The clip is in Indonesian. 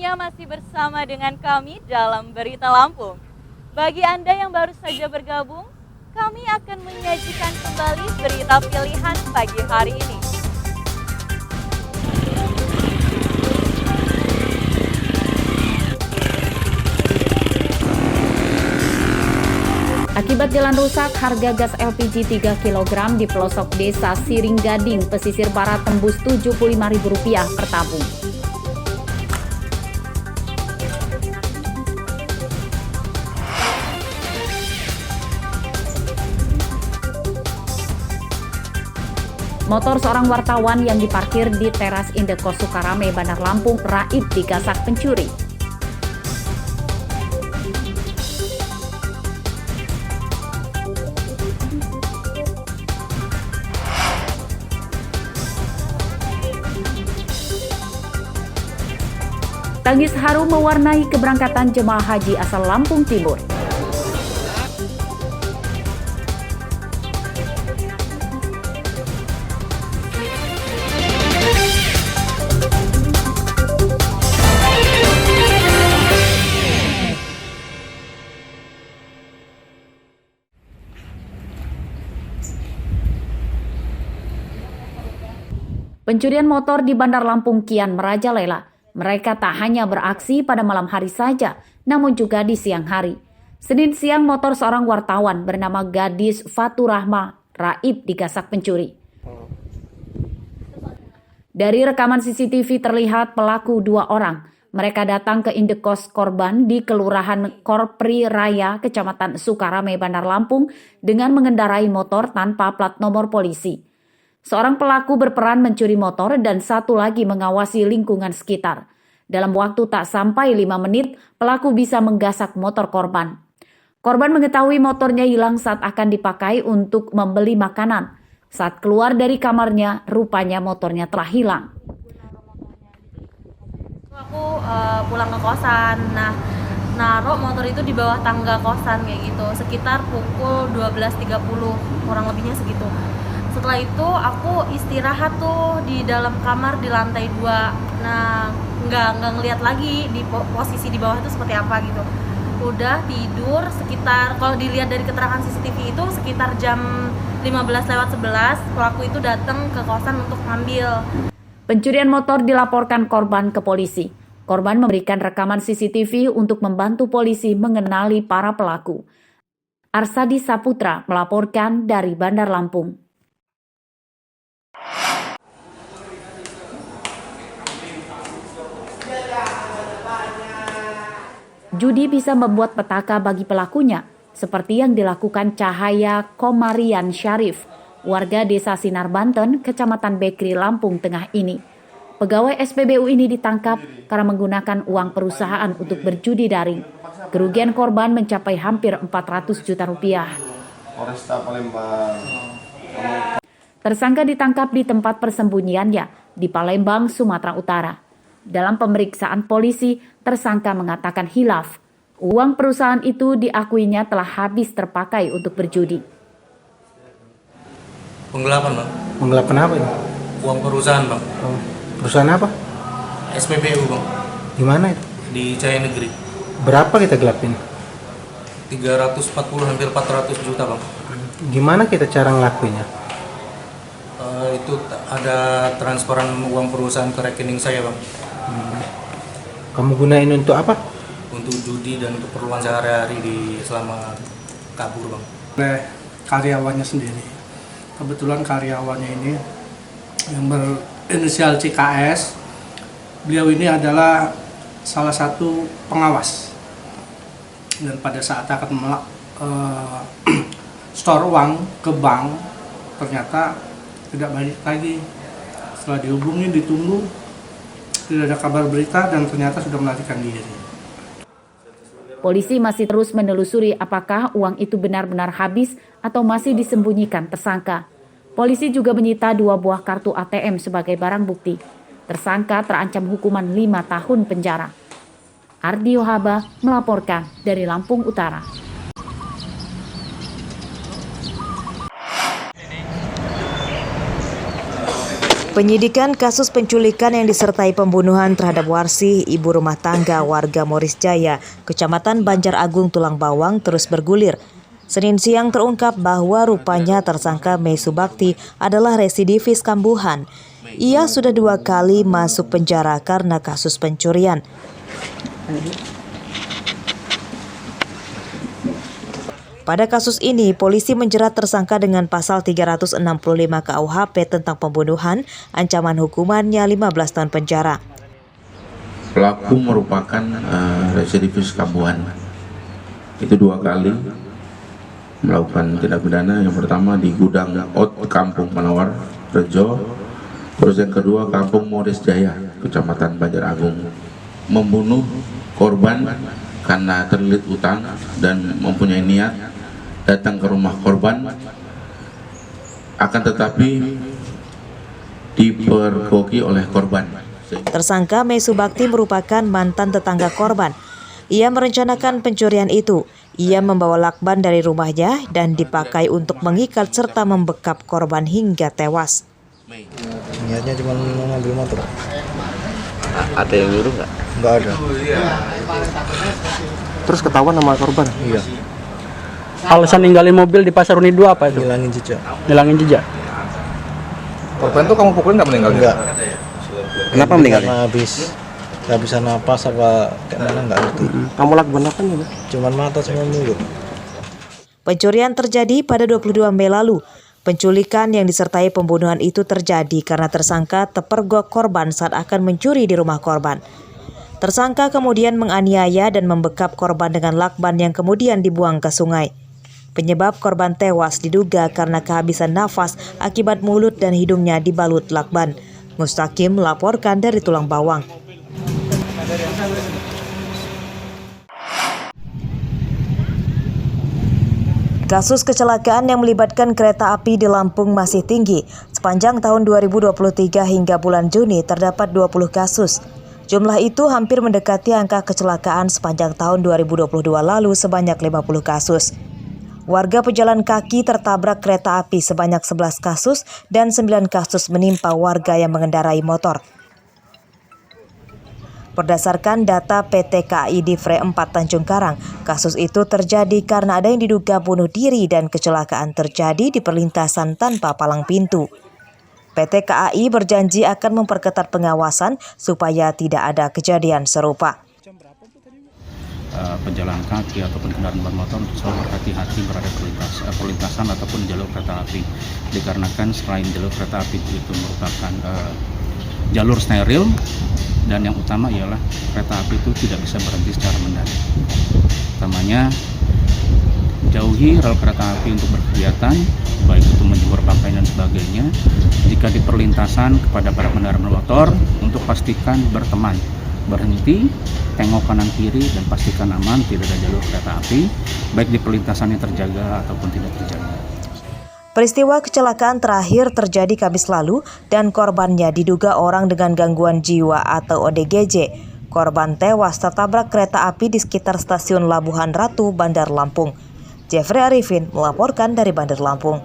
semuanya, masih bersama dengan kami dalam Berita Lampung. Bagi Anda yang baru saja bergabung, kami akan menyajikan kembali berita pilihan pagi hari ini. Akibat jalan rusak, harga gas LPG 3 kg di pelosok desa Siring Gading, pesisir barat tembus Rp75.000 per tabung. Motor seorang wartawan yang diparkir di teras Indekos Sukarame, Bandar Lampung, raib digasak pencuri. Tangis haru mewarnai keberangkatan jemaah haji asal Lampung Timur. Pencurian motor di Bandar Lampung kian merajalela. Mereka tak hanya beraksi pada malam hari saja, namun juga di siang hari. Senin siang, motor seorang wartawan bernama Gadis Faturahma raib digasak pencuri. Dari rekaman CCTV terlihat pelaku 2 orang. Mereka datang ke indekos korban di Kelurahan Korpri Raya, Kecamatan Sukarame, Bandar Lampung dengan mengendarai motor tanpa plat nomor polisi. Seorang pelaku berperan mencuri motor dan satu lagi mengawasi lingkungan sekitar. Dalam waktu tak sampai 5 menit, pelaku bisa menggasak motor korban. Korban mengetahui motornya hilang saat akan dipakai untuk membeli makanan. Saat keluar dari kamarnya, rupanya motornya telah hilang. Aku pulang ke kosan, naruh motor itu di bawah tangga kosan kayak gitu, sekitar pukul 12.30, kurang lebihnya segitu. Setelah itu aku istirahat tuh di dalam kamar di lantai 2. Nah, nggak ngeliat lagi di posisi di bawah itu seperti apa gitu. Udah tidur sekitar, kalau dilihat dari keterangan CCTV itu sekitar jam 15:11 pelaku itu datang ke kosan untuk ngambil. Pencurian motor dilaporkan korban ke polisi. Korban memberikan rekaman CCTV untuk membantu polisi mengenali para pelaku. Arsadi Saputra melaporkan dari Bandar Lampung. Judi bisa membuat petaka bagi pelakunya, seperti yang dilakukan Cahaya Komarian Syarif, warga desa Sinar Banten, Kecamatan Bekri, Lampung Tengah ini. Pegawai SPBU ini ditangkap karena menggunakan uang perusahaan untuk berjudi daring. Kerugian korban mencapai hampir Rp400 juta. Tersangka ditangkap di tempat persembunyiannya di Palembang, Sumatera Utara. Dalam pemeriksaan polisi, tersangka mengatakan hilaf. Uang perusahaan itu diakuinya telah habis terpakai untuk berjudi. Penggelapan, Bang. Penggelapan apa ini? Uang perusahaan, Bang. Oh, perusahaan apa? SPBU, Bang. Di mana itu? Di Cahaya Negeri. Berapa kita gelapin? 340 hampir 400 juta, Bang. Gimana kita cara ngelakuinnya? Itu ada transferan uang perusahaan ke rekening saya, Bang. Kamu gunain untuk apa? Untuk judi dan keperluan sehari-hari selama kabur, Bang. Oleh karyawannya sendiri. Kebetulan karyawannya ini yang berinisial CKS, beliau ini adalah salah satu pengawas. Dan pada saat akan store uang ke bank, ternyata tidak balik lagi. Setelah dihubungi, ditunggu, tidak ada kabar berita dan ternyata sudah melarikan diri. Polisi masih terus menelusuri apakah uang itu benar-benar habis atau masih disembunyikan tersangka. Polisi juga menyita 2 buah kartu ATM sebagai barang bukti. Tersangka terancam hukuman 5 tahun penjara. Ardi Yohaba melaporkan dari Lampung Utara. Penyidikan kasus penculikan yang disertai pembunuhan terhadap Warsih, ibu rumah tangga warga Moris Jaya, Kecamatan Banjar Agung, Tulang Bawang terus bergulir. Senin siang terungkap bahwa rupanya tersangka Mei Subakti adalah residivis kambuhan. Ia sudah 2 kali masuk penjara karena kasus pencurian. Pada kasus ini, polisi menjerat tersangka dengan pasal 365 KUHP tentang pembunuhan, ancaman hukumannya 15 tahun penjara. Pelaku merupakan residivis kambuhan. Itu 2 kali melakukan tindak pidana. Yang pertama di gudang Ot Kampung Manawar, Rejo. Terus yang kedua Kampung Moris Jaya, Kecamatan Banjar Agung. Membunuh korban karena terlilit utang dan mempunyai niat datang ke rumah korban, akan tetapi dipergoki oleh korban. Tersangka Mei Subakti merupakan mantan tetangga korban. Ia merencanakan pencurian itu. Ia membawa lakban dari rumahnya dan dipakai untuk mengikat serta membekap korban hingga tewas. Niatnya cuma mengambil motor. Ada yang nyuruh nggak? Nggak ada. Terus ketahuan sama korban? Iya. Alasan ninggalin mobil di Pasar Uni 2 apa itu? Ngilangin jejak. Ngilangin jejak. Korban tuh kamu pukulin nggak meninggal? Enggak. Kenapa meninggal? Karena kehabisan napas apa kayak mana nggak ngerti. Kamu lakban apa nih? Cuman mata sama mulut. Pencurian terjadi pada 22 Mei lalu. Penculikan yang disertai pembunuhan itu terjadi karena tersangka terpergok korban saat akan mencuri di rumah korban. Tersangka kemudian menganiaya dan membekap korban dengan lakban yang kemudian dibuang ke sungai. Penyebab korban tewas diduga karena kehabisan nafas akibat mulut dan hidungnya dibalut lakban. Mustaqim melaporkan dari Tulang Bawang. Kasus kecelakaan yang melibatkan kereta api di Lampung masih tinggi. Sepanjang tahun 2023 hingga bulan Juni terdapat 20 kasus. Jumlah itu hampir mendekati angka kecelakaan sepanjang tahun 2022 lalu sebanyak 50 kasus. Warga pejalan kaki tertabrak kereta api sebanyak 11 kasus dan 9 kasus menimpa warga yang mengendarai motor. Berdasarkan data PT KAI Divre 4 Tanjung Karang, kasus itu terjadi karena ada yang diduga bunuh diri dan kecelakaan terjadi di perlintasan tanpa palang pintu. PT KAI berjanji akan memperketat pengawasan supaya tidak ada kejadian serupa. Pejalan kaki ataupun kendaraan bermotor untuk selalu berhati-hati berada perlintasan ataupun jalur kereta api, dikarenakan selain jalur kereta api itu merupakan jalur steril dan yang utama ialah kereta api itu tidak bisa berhenti secara mendadak. Utamanya jauhi rel kereta api untuk berkegiatan, baik itu menjemur pakaian dan sebagainya. Jika di perlintasan kepada para pengendara motor untuk pastikan berteman, berhenti, tengok kanan kiri dan pastikan aman, tidak ada jalur kereta api, baik di perlintasan yang terjaga ataupun tidak terjaga. Peristiwa kecelakaan terakhir terjadi Kamis lalu dan korbannya diduga orang dengan gangguan jiwa atau ODGJ. Korban tewas tertabrak kereta api di sekitar stasiun Labuhan Ratu, Bandar Lampung. Jeffrey Arifin melaporkan dari Bandar Lampung.